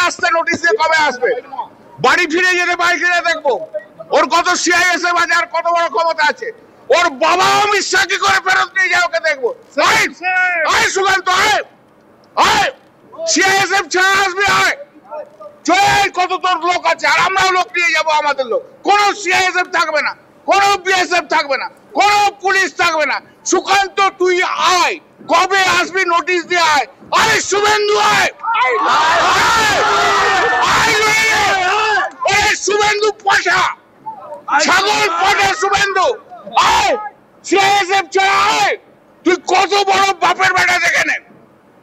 আসতে নোটিশ দিয়ে কবে আসবে? বাড়ি ফিরে যেতে বাড়ি ফিরে দেখবো ওর কত সিআইএসএফ আছে আর কত বড় ক্ষমতা আছে। ওর বাবা অমিত শাহ কি করে ফেরত নিয়ে যায় ওকে দেখবো। সুকান্ত সিআইএসএফ ছেড়ে আসবি, চল কত তোর লোক আছে আর আমরাও লোক নিয়ে যাবো আমাদের লোক। কোন সিআইএসএফ থাকবে না, কোন বিএসএফ থাকবে না, কোন পুলিশ থাকবে না। সুকান্ত তুই আয়, কবে আসবি নোটিশ দিয়ে আয়। আরে শুভেন্দু আয়, শুভেন্দু পয়সা ছাগল পটে শুভেন্দু আয়, সিআইএসএফ ছেড়ে আয়। তুই কত বড় বাপের বেটা দেখে নে,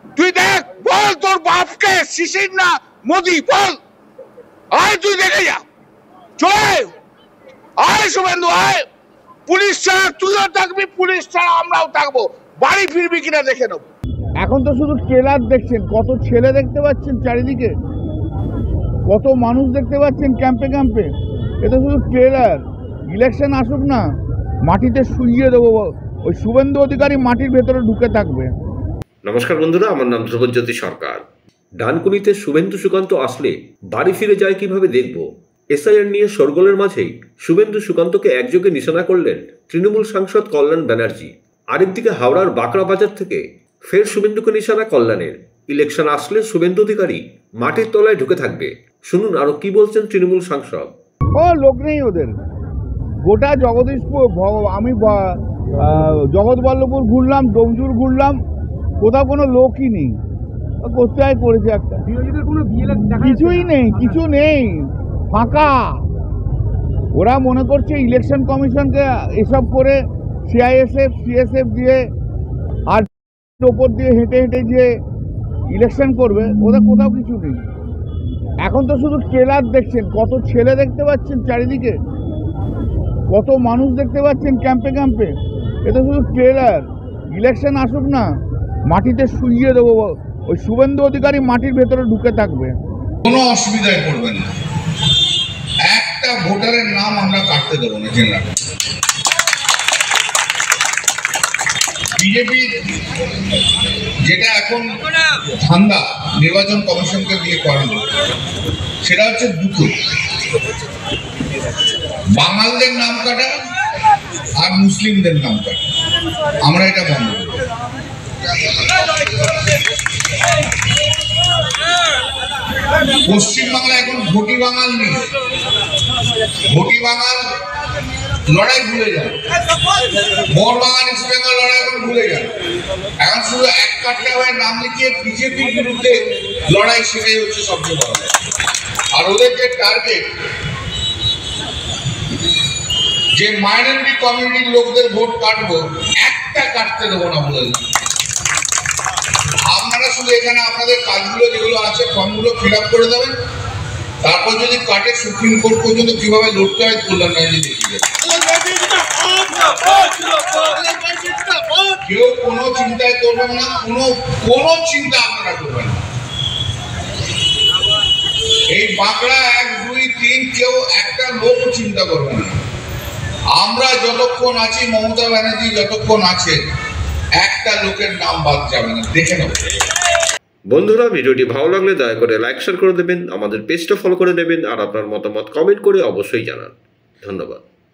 তুই দেখ, বল তোর বাপকে শিশির না মোদি, বল আয়, তুই দেখে যা, চল আয় শুভেন্দু আয়। পুলিশ ছাড়া তুইও থাকবি, পুলিশ ছাড়া আমরাও থাকবো, বাড়ি ফিরবি কিনা দেখে নেবো। এখন তো শুধু ট্রেলার দেখছেন, কত ছেলে দেখতে পাচ্ছেন চারিদিকে, কত মানুষ দেখতে পাচ্ছেন ক্যাম্পে ক্যাম্পে। এটা শুধু ট্রেলার। ইলেকশন আসুক না, মাটিতে শুইয়ে দেবো, ওই শুভেন্দু অধিকারী মাটির ভেতরে ঢুকে থাকবে। নমস্কার বন্ধুরা, আমার নাম ধ্রুবজ্যোতি সরকার। ডানকুনিতে শুভেন্দু সুকান্ত আসলে বাড়ি ফিরে যায় কিভাবে দেখব। এসআইআর নিয়ে শোরগোলের মাঝেই শুভেন্দু সুকান্তকে একযোগে নিশানা করলেন তৃণমূল সাংসদ কল্যাণ ব্যানার্জি। আরেকদিকে হাওড়ার বাঁকড়া বাজার থেকে ফের শুভেন্দুকে নিশানা কল্যাণের। ইলেকশন আসলে শুভেন্দু অধিকারী মাটির তলায় ঢুকে থাকবে। শুনুন আরো কি বলছেন তৃণমূল সাংসদ। ও লোক নেই ওদের, গোটা জগদীশপুর, আমি জগৎবল্লভপুর ঘুরলাম, ডোমজুর ঘুরলাম, কোথাও কোনো লোকই নেই। কোথায় করেছে একটা, কিছুই নেই, কিছু নেই, ফাঁকা। ওরা মনে করছে ইলেকশন কমিশনকে এসব করে সিআইএসএফ সিএসএফ দিয়ে আর ওপর দিয়ে হেঁটে হেঁটে যে ইলেকশন করবে, ওদের কোথাও কিছু নেই। এখন তো শুধু ট্রেলার দেখছেন, কত ছেলে দেখতে পাচ্ছেন চারিদিকে, কত মানুষ দেখতে পাচ্ছেন ক্যাম্পে ক্যাম্পে। এটা শুধু ট্রেলার। ইলেকশন আসুক না, মাটিতে শুইয়ে দেবো, ওই শুভেন্দু অধিকারী মাটির ভেতরে ঢুকে থাকবে। কোনো অসুবিধায় পড়বেন না, একটা ভোটারের নাম আমরা কাটতে দেবো না। জেনারেল বিজেপি যেটা এখন ধান্দা নির্বাচন কমিশনকে দিয়ে করানো, সেটা হচ্ছে দুটো, বাঙালদের নাম কাটা আর মুসলিমদের নাম কাটা। আমরা এটা বন্ধ করব। পশ্চিমবাংলা এখন ভোটি বাঙাল নেই, ভোটি বাঙাল লড়াই ভুলে যান, মোর বাঙাল ইস্ট বেঙ্গল লড়াই এখন ভুলে যান। এখন শুধু এক কাটটা হয়ে নাম লিখিয়ে বিজেপির বিরুদ্ধে লড়াই, সেটাই হচ্ছে সবচেয়ে বড়। আর ওদের যে টার্গেট, যে মাইনরিটি কমিউনিটির লোকদের ভোট কাটবো, একটা কাটতে দেবো না বলে। আপনারা শুধু এখানে আপনাদের কাজগুলো যেগুলো আছে ফর্মগুলো ফিল আপ করে দেবেন, তারপর যদি কাটে সুপ্রিম কোর্ট পর্যন্ত কিভাবে লড়তে হয় কল্যাণ ব্যানার্জি দেখিয়ে দেবে। কেউ কোনো চিন্তায় করবেন না, কোনো চিন্তা আপনারা করবেন না। এই বাঁকড়া 1, 2, 3 কেউ একটা লোকও চিন্তা করবে না। আমরা যতক্ষণ আছি, মমতা ব্যানার্জি যতক্ষণ আছে, একটা লোকের নাম বাদ যাবে না, দেখে নেব। বন্ধুরা, ভিডিওটি ভালো লাগলে দয়া করে লাইক শেয়ার করে দেবেন, আমাদের পেজটা ফলো করে দেবেন আর আপনার মতামত কমেন্ট করে অবশ্যই জানান। ধন্যবাদ।